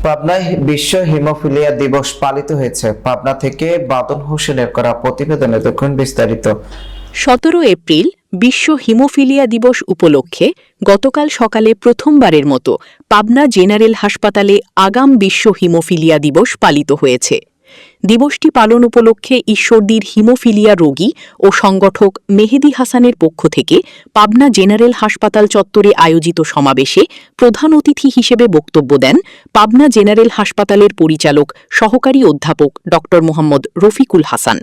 পাবনায় বিশ্ব হিমোফিলিয়া দিবস পালিত হয়েছে। পাবনা থেকে বাদল হোসেনের করা প্রতিবেদনে দেখুন বিস্তারিত। 17 এপ্রিল বিশ্ব হিমোফিলিয়া দিবস উপলক্ষে গতকাল সকালে প্রথমবারের মতো পাবনা জেনারেল হাসপাতালে আগাম বিশ্ব হিমোফিলিয়া দিবস পালিত হয়েছে। দিবসটি পালন উপলক্ষে ঈশ্বরদীর হিমোফিলিয়া রোগী ও সংগঠক মেহেদী হাসানের পক্ষ থেকে পাবনা জেনারেল হাসপাতাল চত্বরে আয়োজিত সমাবেশে প্রধান অতিথি হিসেবে বক্তব্য দেন পাবনা জেনারেল হাসপাতালের পরিচালক সহকারী অধ্যাপক ড. মোহাম্মদ রফিকুল হাসান।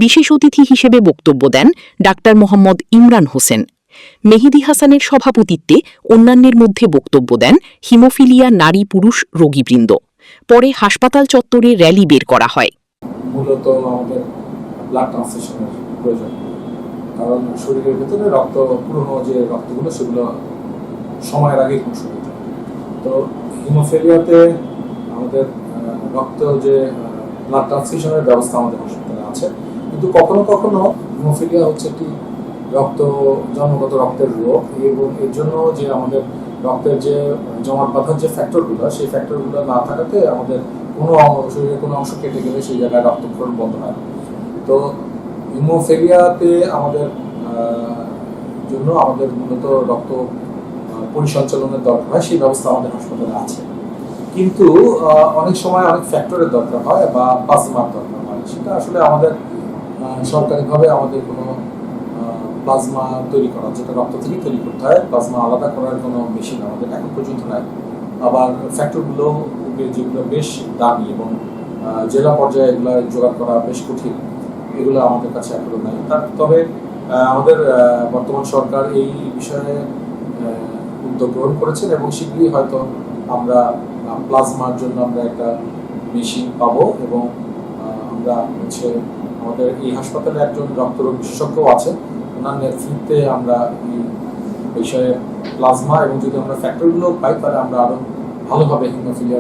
বিশেষ অতিথি হিসেবে বক্তব্য দেন ডাক্তার মোহাম্মদ ইমরান হোসেন। মেহেদী হাসানের সভাপতিত্বে অন্যান্যের মধ্যে বক্তব্য দেন হিমোফিলিয়া নারী পুরুষ রোগীবৃন্দ। পরে হাসপাতাল চত্বরে র্যালি বের করা হয়। মূলত আমাদের ব্লাড ট্রান্সফিউশনের প্রয়োজন, কারণ শরীরের ভেতরে রক্ত পুরনো যে রক্তগুলো সেগুলো সময়ের আগেই নষ্ট হয়ে যায়। তো হিমোফিলিয়াতে আমাদের রক্ত যে ব্লাড ট্রান্সফিউশনের ব্যবস্থা আমাদের হাসপাতালে আছে, কিন্তু কখনো কখনো হিমোফিলিয়া হচ্ছে একটি জন্মগত রক্তের রোগ, এবং এর জন্য যে আমাদের রক্তের যে জমাট বাঁধার যে ফ্যাক্টরগুলো, সেই ফ্যাক্টরগুলো না থাকাতে আমাদের শরীরের কোনো অংশ কেটে গেলে সেই জায়গায় রক্তক্ষরণ বন্ধ হয়। তো হিমোফিলিয়াতে আমাদের জন্য আমাদের মূলত রক্ত পরিসঞ্চালনের দরকার হয়, সেই ব্যবস্থা আমাদের হাসপাতালে আছে। কিন্তু অনেক সময় অনেক ফ্যাক্টরের দরকার হয় বা প্লাজমার দরকার হয়, সেটা আসলে আমাদের সরকারিভাবে আমাদের কোনো প্লাজমা তৈরি করা, যেটা রক্ত থেকে তৈরি করতে হয়, প্লাজমা আলাদা করার কোনো মেশিন আমাদের এখন পর্যন্ত নাই। আবার ফ্যাক্টরগুলো যেগুলো বেশ দামি এবং জেলা পর্যায়ে এগুলো জোগাড় করা বেশ কঠিন, এগুলো আমাদের কাছে এখনো নাই। তবে আমাদের বর্তমান সরকার এই বিষয়ে উদ্যোগ গ্রহণ করেছেন এবং শীঘ্রই হয়তো আমরা প্লাজমার জন্য আমরা একটা মেশিন পাবো, এবং আমরা আমাদের এই হাসপাতালে একজন রক্তরোগ বিশেষজ্ঞ আছে, ওনার নেতৃত্বে আমরা এই বিষয়ে প্লাজমা এবং যদি আমরা ফ্যাক্টরগুলো পাই, তাহলে আমরা আরো ভালোভাবে হিমোফিলিয়া